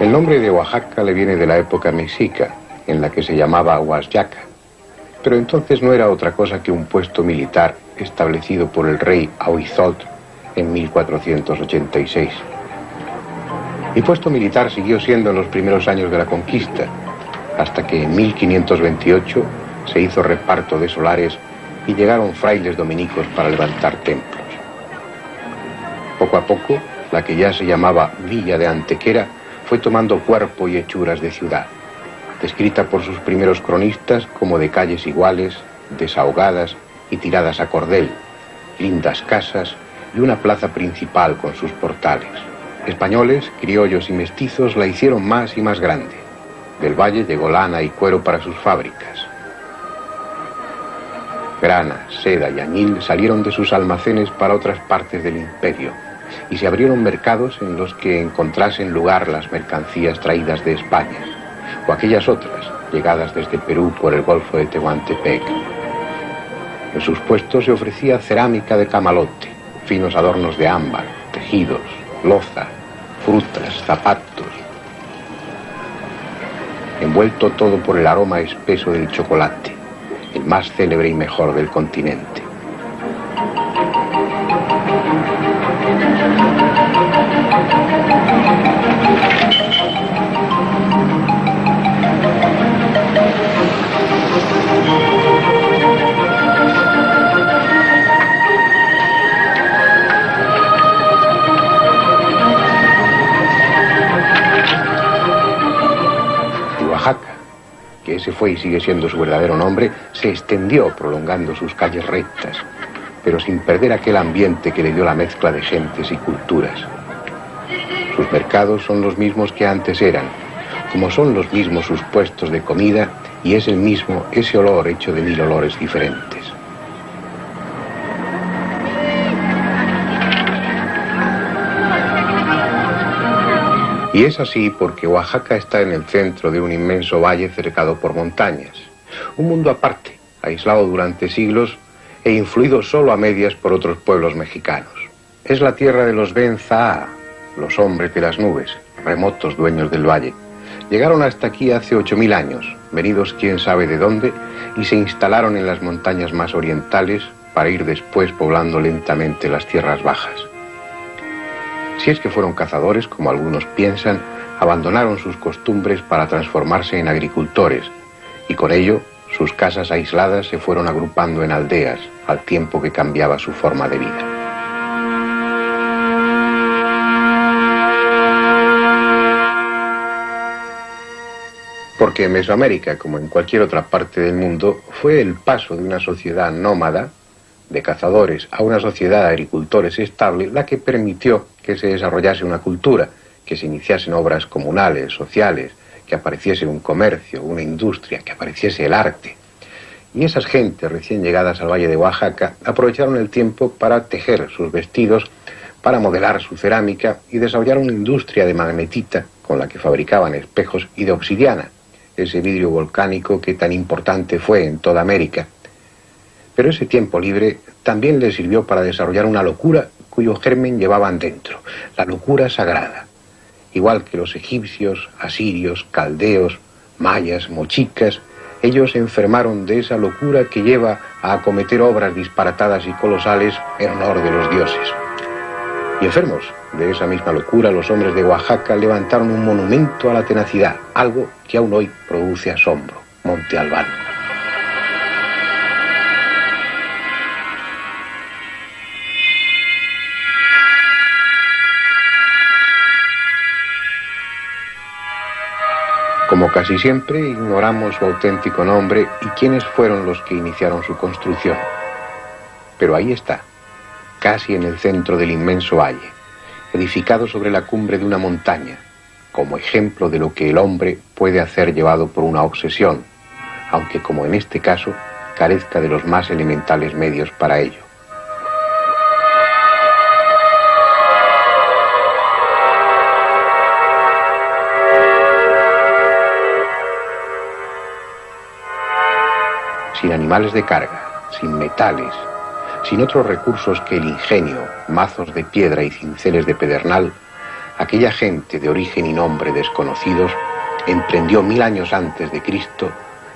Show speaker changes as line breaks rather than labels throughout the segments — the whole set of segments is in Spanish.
El nombre de Oaxaca le viene de la época mexica, en la que se llamaba Huasyaca, pero entonces no era otra cosa que un puesto militar establecido por el rey Auizolt en 1486. Y puesto militar siguió siendo en los primeros años de la conquista, hasta que en 1528 se hizo reparto de solares y llegaron frailes dominicos para levantar templos. Poco a poco, la que ya se llamaba Villa de Antequera fue tomando cuerpo y hechuras de ciudad, descrita por sus primeros cronistas como de calles iguales, desahogadas y tiradas a cordel, lindas casas y una plaza principal con sus portales. Españoles, criollos y mestizos la hicieron más y más grande. Del valle llegó lana y cuero para sus fábricas. Grana, seda y añil salieron de sus almacenes para otras partes del imperio, y se abrieron mercados en los que encontrasen lugar las mercancías traídas de España, o aquellas otras, llegadas desde Perú por el Golfo de Tehuantepec. En sus puestos se ofrecía cerámica de camalote, finos adornos de ámbar, tejidos, loza, frutas, zapatos, envuelto todo por el aroma espeso del chocolate, el más célebre y mejor del continente. Oaxaca, que ese fue y sigue siendo su verdadero nombre, se extendió prolongando sus calles rectas, pero sin perder aquel ambiente que le dio la mezcla de gentes y culturas. Sus mercados son los mismos que antes eran, como son los mismos sus puestos de comida, y es el mismo ese olor hecho de 1000 olores diferentes. Y es así porque Oaxaca está en el centro de un inmenso valle cercado por montañas, un mundo aparte, aislado durante siglos e influido solo a medias por otros pueblos mexicanos. Es la tierra de los Ben-Zaa, los hombres de las nubes, remotos dueños del valle. Llegaron hasta aquí hace 8000 años, venidos quién sabe de dónde, y se instalaron en las montañas más orientales para ir después poblando lentamente las tierras bajas. Si es que fueron cazadores, como algunos piensan, abandonaron sus costumbres para transformarse en agricultores, y con ello sus casas aisladas se fueron agrupando en aldeas, al tiempo que cambiaba su forma de vida. Porque en Mesoamérica, como en cualquier otra parte del mundo, fue el paso de una sociedad nómada, de cazadores, a una sociedad de agricultores estable, la que permitió que se desarrollase una cultura, que se iniciasen obras comunales, sociales, que apareciese un comercio, una industria, que apareciese el arte. Y esas gentes recién llegadas al valle de Oaxaca aprovecharon el tiempo para tejer sus vestidos, para modelar su cerámica y desarrollar una industria de magnetita con la que fabricaban espejos, y de obsidiana, ese vidrio volcánico que tan importante fue en toda América. Pero ese tiempo libre también les sirvió para desarrollar una locura cuyo germen llevaban dentro, la locura sagrada. Igual que los egipcios, asirios, caldeos, mayas, mochicas, ellos se enfermaron de esa locura que lleva a acometer obras disparatadas y colosales en honor de los dioses. Y enfermos de esa misma locura, los hombres de Oaxaca levantaron un monumento a la tenacidad, algo que aún hoy produce asombro: Monte Albán. Como casi siempre, ignoramos su auténtico nombre y quiénes fueron los que iniciaron su construcción. Pero ahí está, casi en el centro del inmenso valle, edificado sobre la cumbre de una montaña, como ejemplo de lo que el hombre puede hacer llevado por una obsesión, aunque, como en este caso, carezca de los más elementales medios para ello. Sin animales de carga, sin metales, sin otros recursos que el ingenio, mazos de piedra y cinceles de pedernal, aquella gente de origen y nombre desconocidos emprendió 1000 años antes de Cristo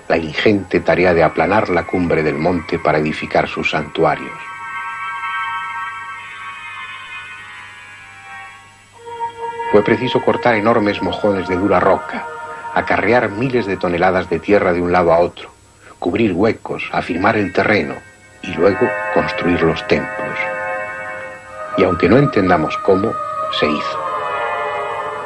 la ingente tarea de aplanar la cumbre del monte para edificar sus santuarios. Fue preciso cortar enormes mojones de dura roca, acarrear miles de toneladas de tierra de un lado a otro, cubrir huecos, afirmar el terreno y luego construir los templos. Y aunque no entendamos cómo, se hizo.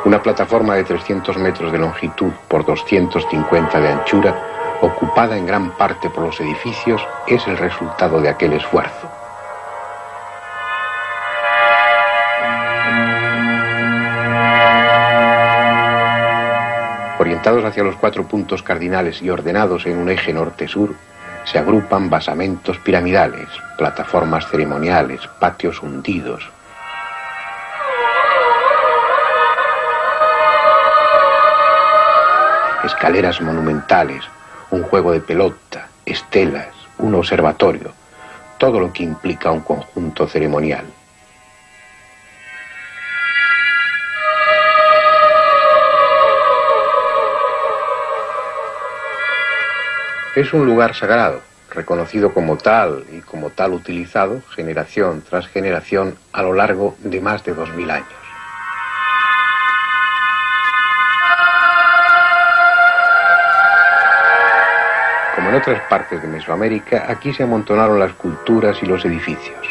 Una plataforma de 300 metros de longitud por 250 de anchura, ocupada en gran parte por los edificios, es el resultado de aquel esfuerzo. Orientados hacia los 4 puntos cardinales y ordenados en un eje norte-sur, se agrupan basamentos piramidales, plataformas ceremoniales, patios hundidos. Escaleras monumentales, un juego de pelota, estelas, un observatorio, todo lo que implica un conjunto ceremonial. Es un lugar sagrado, reconocido como tal y como tal utilizado generación tras generación a lo largo de más de 2000 años. Como en otras partes de Mesoamérica, aquí se amontonaron las culturas y los edificios.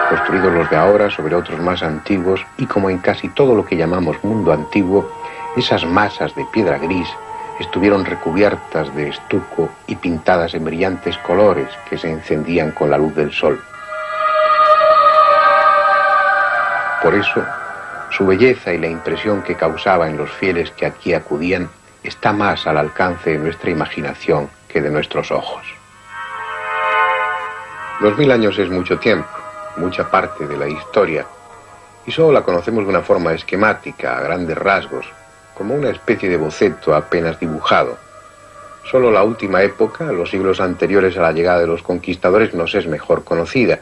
Construidos los de ahora sobre otros más antiguos, y como en casi todo lo que llamamos mundo antiguo, esas masas de piedra gris estuvieron recubiertas de estuco y pintadas en brillantes colores que se encendían con la luz del sol. Por eso, su belleza y la impresión que causaba en los fieles que aquí acudían está más al alcance de nuestra imaginación que de nuestros ojos. 2000 años es mucho tiempo, mucha parte de la historia, y solo la conocemos de una forma esquemática, a grandes rasgos, como una especie de boceto apenas dibujado. Solo la última época, los siglos anteriores a la llegada de los conquistadores, nos es mejor conocida,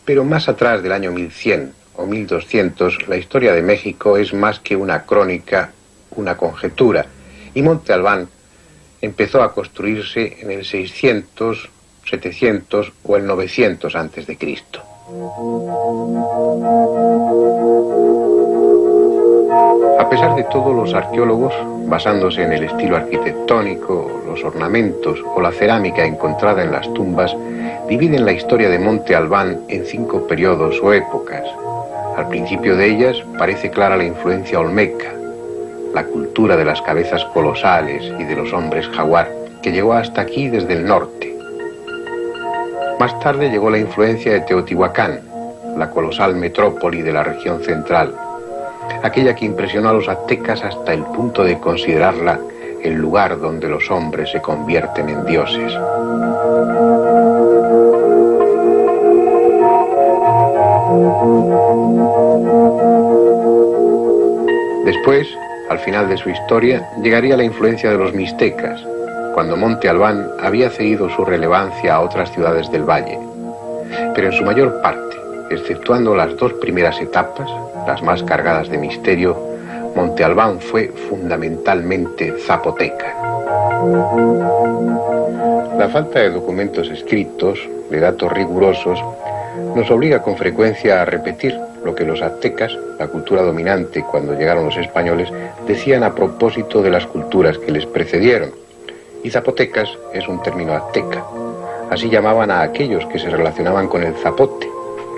pero más atrás del año 1100 o 1200, la historia de México es más que una crónica, una conjetura, y Monte Albán empezó a construirse en el 600, 700 o el 900 antes de Cristo. A pesar de todo, los arqueólogos, basándose en el estilo arquitectónico, los ornamentos o la cerámica encontrada en las tumbas, dividen la historia de Monte Albán en 5 periodos o épocas. Al principio de ellas parece clara la influencia olmeca, la cultura de las cabezas colosales y de los hombres jaguar, que llegó hasta aquí desde el norte. Más tarde llegó la influencia de Teotihuacán, la colosal metrópoli de la región central, aquella que impresionó a los aztecas hasta el punto de considerarla el lugar donde los hombres se convierten en dioses. Después, al final de su historia, llegaría la influencia de los mixtecas, cuando Monte Albán había cedido su relevancia a otras ciudades del valle. Pero en su mayor parte, exceptuando las 2 primeras etapas, las más cargadas de misterio, Monte Albán fue fundamentalmente zapoteca. La falta de documentos escritos, de datos rigurosos, nos obliga con frecuencia a repetir lo que los aztecas, la cultura dominante cuando llegaron los españoles, decían a propósito de las culturas que les precedieron. Y zapotecas es un término azteca. Así llamaban a aquellos que se relacionaban con el zapote,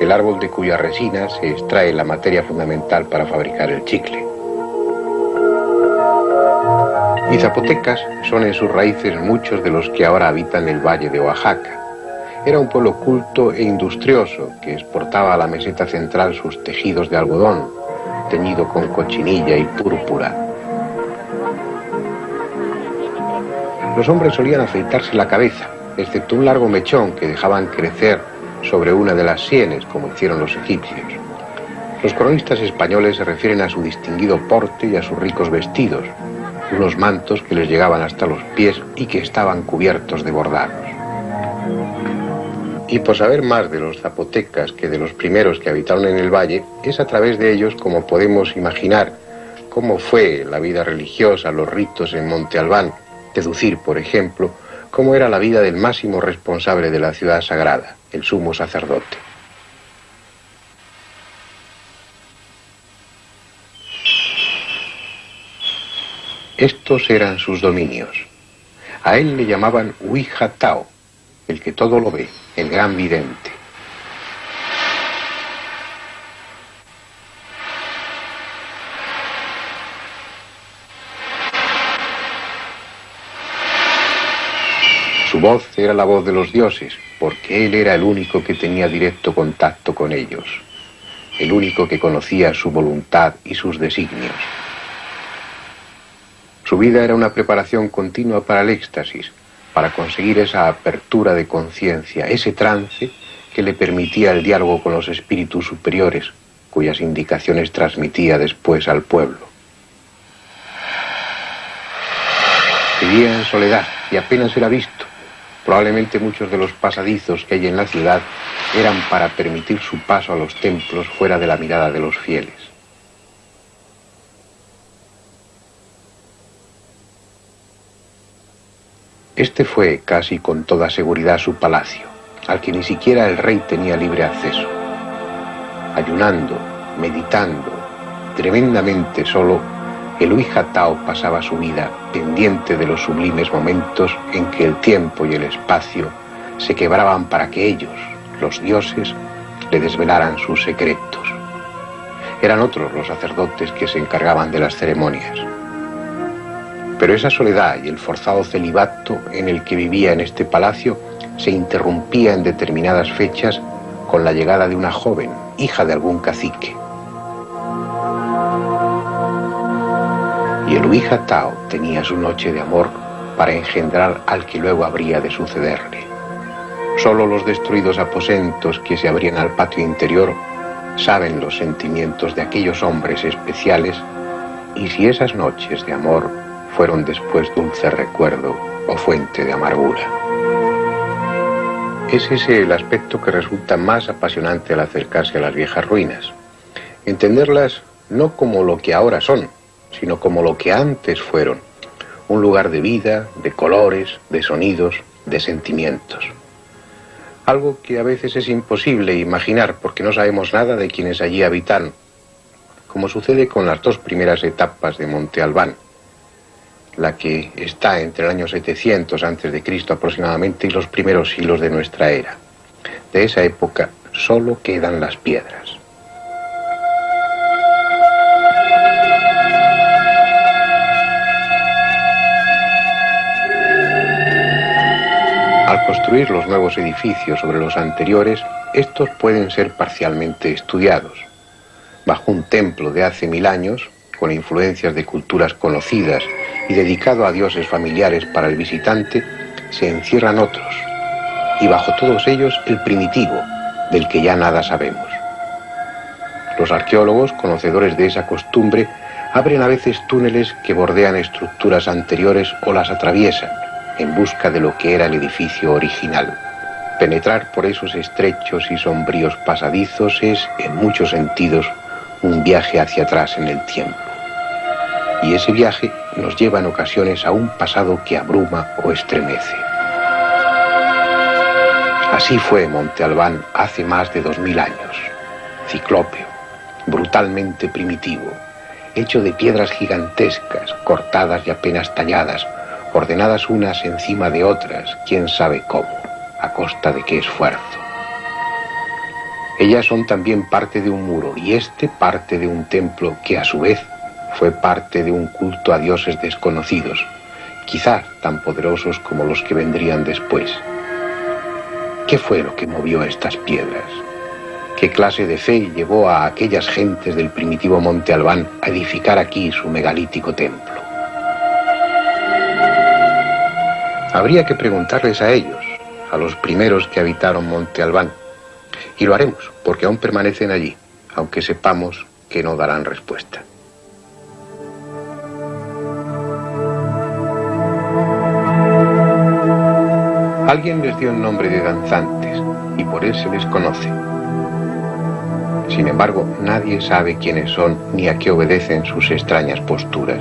el árbol de cuya resina se extrae la materia fundamental para fabricar el chicle. Y zapotecas son en sus raíces muchos de los que ahora habitan el valle de Oaxaca. Era un pueblo culto e industrioso que exportaba a la meseta central sus tejidos de algodón, teñido con cochinilla y púrpura. Los hombres solían afeitarse la cabeza, excepto un largo mechón que dejaban crecer sobre una de las sienes, como hicieron los egipcios. Los cronistas españoles se refieren a su distinguido porte y a sus ricos vestidos, unos mantos que les llegaban hasta los pies y que estaban cubiertos de bordados. Y por saber más de los zapotecas que de los primeros que habitaron en el valle, es a través de ellos como podemos imaginar cómo fue la vida religiosa, los ritos en Monte Albán, deducir, por ejemplo, cómo era la vida del máximo responsable de la ciudad sagrada, el sumo sacerdote. Estos eran sus dominios. A él le llamaban Huijatao, el que todo lo ve, el gran vidente. Su voz era la voz de los dioses, porque él era el único que tenía directo contacto con ellos, el único que conocía su voluntad y sus designios. Su vida era una preparación continua para el éxtasis, para conseguir esa apertura de conciencia, ese trance que le permitía el diálogo con los espíritus superiores, cuyas indicaciones transmitía después al pueblo. Vivía en soledad y apenas era visto. Probablemente muchos de los pasadizos que hay en la ciudad eran para permitir su paso a los templos fuera de la mirada de los fieles. Este fue casi con toda seguridad su palacio, al que ni siquiera el rey tenía libre acceso. Ayunando, meditando, tremendamente solo, el Huijatao pasaba su vida pendiente de los sublimes momentos en que el tiempo y el espacio se quebraban para que ellos, los dioses, le desvelaran sus secretos. Eran otros los sacerdotes que se encargaban de las ceremonias. Pero esa soledad y el forzado celibato en el que vivía en este palacio se interrumpía en determinadas fechas con la llegada de una joven, hija de algún cacique. Y el Huijatao tenía su noche de amor para engendrar al que luego habría de sucederle. Solo los destruidos aposentos que se abrían al patio interior saben los sentimientos de aquellos hombres especiales y si esas noches de amor fueron después dulce recuerdo o fuente de amargura. Es ese el aspecto que resulta más apasionante al acercarse a las viejas ruinas. Entenderlas no como lo que ahora son, sino como lo que antes fueron. Un lugar de vida, de colores, de sonidos, de sentimientos. Algo que a veces es imposible imaginar porque no sabemos nada de quienes allí habitaron, como sucede con las dos primeras etapas de Monte Albán, la que está entre el año 700 a.C. aproximadamente y los primeros siglos de nuestra era. De esa época solo quedan las piedras. Al construir los nuevos edificios sobre los anteriores, estos pueden ser parcialmente estudiados. Bajo un templo de hace 1000 años, con influencias de culturas conocidas y dedicado a dioses familiares para el visitante, se encierran otros, y bajo todos ellos el primitivo, del que ya nada sabemos. Los arqueólogos, conocedores de esa costumbre, abren a veces túneles que bordean estructuras anteriores o las atraviesan, en busca de lo que era el edificio original. Penetrar por esos estrechos y sombríos pasadizos es, en muchos sentidos, un viaje hacia atrás en el tiempo. Y ese viaje nos lleva en ocasiones a un pasado que abruma o estremece. Así fue Monte Albán hace más de 2000 años. Ciclópeo, brutalmente primitivo, hecho de piedras gigantescas, cortadas y apenas talladas, ordenadas unas encima de otras, quién sabe cómo, a costa de qué esfuerzo. Ellas son también parte de un muro y este parte de un templo que a su vez fue parte de un culto a dioses desconocidos, quizás tan poderosos como los que vendrían después. ¿Qué fue lo que movió estas piedras? ¿Qué clase de fe llevó a aquellas gentes del primitivo Monte Albán a edificar aquí su megalítico templo? Habría que preguntarles a ellos, a los primeros que habitaron Monte Albán, y lo haremos, porque aún permanecen allí, aunque sepamos que no darán respuesta. Alguien les dio el nombre de danzantes, y cazadores se les conoce. Sin embargo, nadie sabe quiénes son ni a qué obedecen sus extrañas posturas.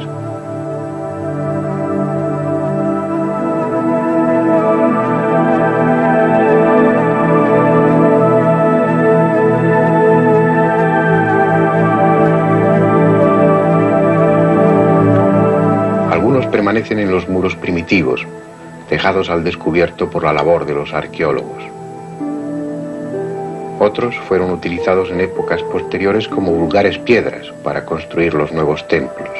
Algunos permanecen en los muros primitivos, dejados al descubierto por la labor de los arqueólogos. Otros fueron utilizados en épocas posteriores como vulgares piedras para construir los nuevos templos.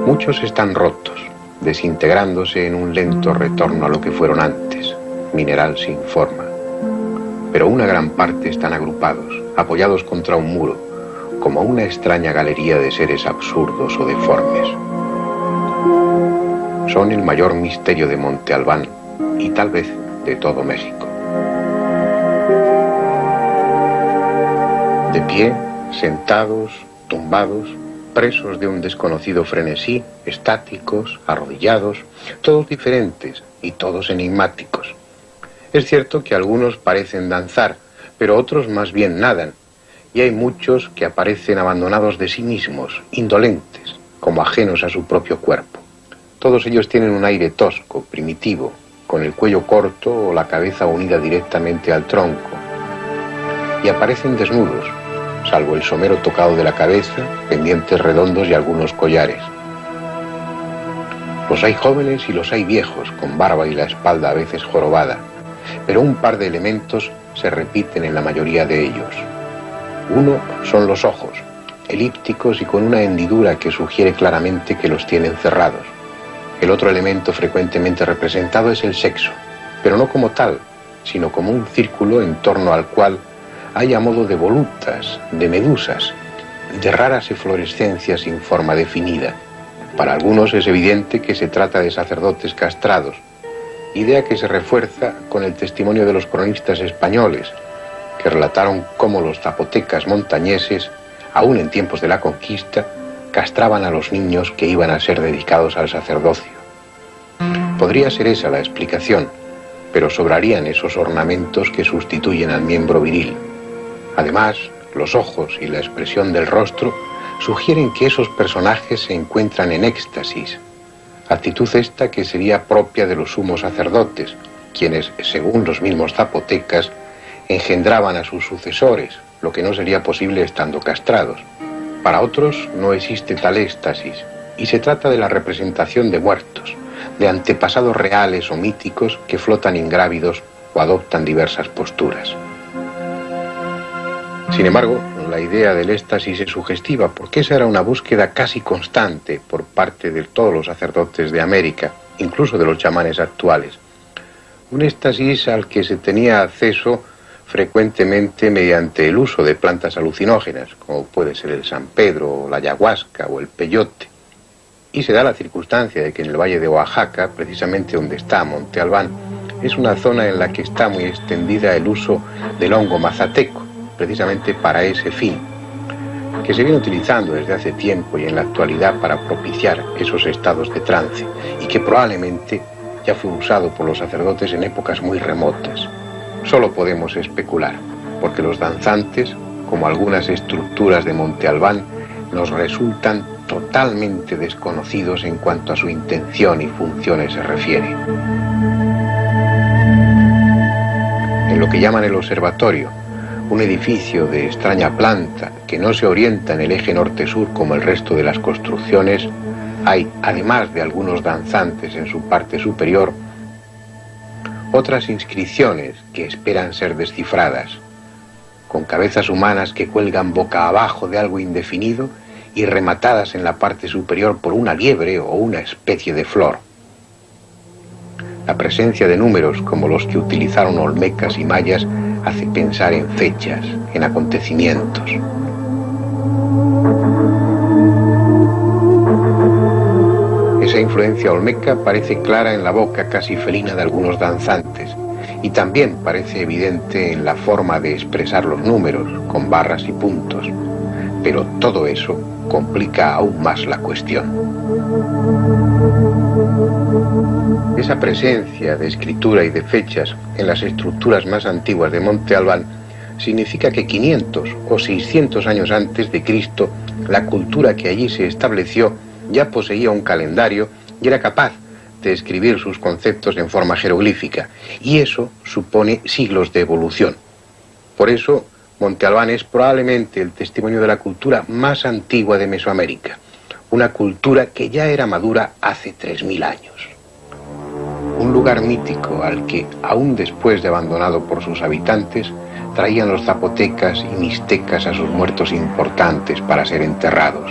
Muchos están rotos, desintegrándose en un lento retorno a lo que fueron antes, mineral sin forma. Pero una gran parte están agrupados, apoyados contra un muro, como una extraña galería de seres absurdos o deformes. Son el mayor misterio de Monte Albán y tal vez de todo México. De pie, sentados, tumbados, presos de un desconocido frenesí, estáticos, arrodillados, todos diferentes y todos enigmáticos. Es cierto que algunos parecen danzar, pero otros más bien nadan, y hay muchos que aparecen abandonados de sí mismos, indolentes, como ajenos a su propio cuerpo. Todos ellos tienen un aire tosco, primitivo, con el cuello corto o la cabeza unida directamente al tronco. Y aparecen desnudos, salvo el somero tocado de la cabeza, pendientes redondos y algunos collares. Los hay jóvenes y los hay viejos, con barba y la espalda a veces jorobada, pero un par de elementos se repiten en la mayoría de ellos. Uno son los ojos, elípticos y con una hendidura que sugiere claramente que los tienen cerrados. El otro elemento frecuentemente representado es el sexo, pero no como tal, sino como un círculo en torno al cual hay a modo de volutas, de medusas, de raras eflorescencias sin forma definida. Para algunos es evidente que se trata de sacerdotes castrados, idea que se refuerza con el testimonio de los cronistas españoles, que relataron cómo los zapotecas montañeses, aún en tiempos de la conquista, castraban a los niños que iban a ser dedicados al sacerdocio. Podría ser esa la explicación, pero sobrarían esos ornamentos que sustituyen al miembro viril. Además, los ojos y la expresión del rostro sugieren que esos personajes se encuentran en éxtasis, actitud esta que sería propia de los sumos sacerdotes, quienes, según los mismos zapotecas, engendraban a sus sucesores, lo que no sería posible estando castrados. Para otros no existe tal éxtasis, y se trata de la representación de muertos, de antepasados reales o míticos que flotan ingrávidos o adoptan diversas posturas. Sin embargo, la idea del éxtasis es sugestiva, porque esa era una búsqueda casi constante por parte de todos los sacerdotes de América, incluso de los chamanes actuales. Un éxtasis al que se tenía acceso frecuentemente mediante el uso de plantas alucinógenas, como puede ser el San Pedro, la ayahuasca o el peyote. Y se da la circunstancia de que en el valle de Oaxaca, precisamente donde está Monte Albán, es una zona en la que está muy extendida el uso del hongo mazateco, precisamente para ese fin, que se viene utilizando desde hace tiempo y en la actualidad para propiciar esos estados de trance, y que probablemente ya fue usado por los sacerdotes en épocas muy remotas. Solo podemos especular, porque los danzantes, como algunas estructuras de Monte Albán, nos resultan totalmente desconocidos en cuanto a su intención y funciones se refiere. En lo que llaman el observatorio, un edificio de extraña planta que no se orienta en el eje norte-sur como el resto de las construcciones, hay, además de algunos danzantes en su parte superior, otras inscripciones que esperan ser descifradas, con cabezas humanas que cuelgan boca abajo de algo indefinido y rematadas en la parte superior por una liebre o una especie de flor. La presencia de números como los que utilizaron olmecas y mayas hace pensar en fechas, en acontecimientos. Esa influencia olmeca parece clara en la boca casi felina de algunos danzantes, y también parece evidente en la forma de expresar los números, con barras y puntos. Pero todo eso complica aún más la cuestión. Esa presencia de escritura y de fechas en las estructuras más antiguas de Monte Albán significa que 500 o 600 años antes de Cristo, la cultura que allí se estableció ya poseía un calendario y era capaz de escribir sus conceptos en forma jeroglífica, y eso supone siglos de evolución. Por eso, Monte Albán es probablemente el testimonio de la cultura más antigua de Mesoamérica, una cultura que ya era madura hace 3000 años. Un lugar mítico al que, aún después de abandonado por sus habitantes, traían los zapotecas y mixtecas a sus muertos importantes para ser enterrados.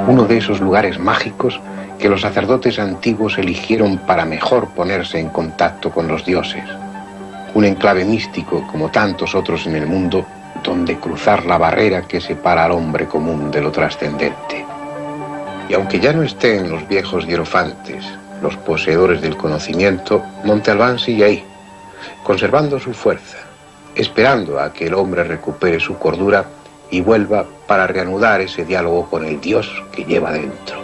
Uno de esos lugares mágicos que los sacerdotes antiguos eligieron para mejor ponerse en contacto con los dioses. Un enclave místico, como tantos otros en el mundo, donde cruzar la barrera que separa al hombre común de lo trascendente. Y aunque ya no estén los viejos hierofantes, los poseedores del conocimiento, Monte Albán sigue ahí, conservando su fuerza, esperando a que el hombre recupere su cordura y vuelva para reanudar ese diálogo con el Dios que lleva dentro.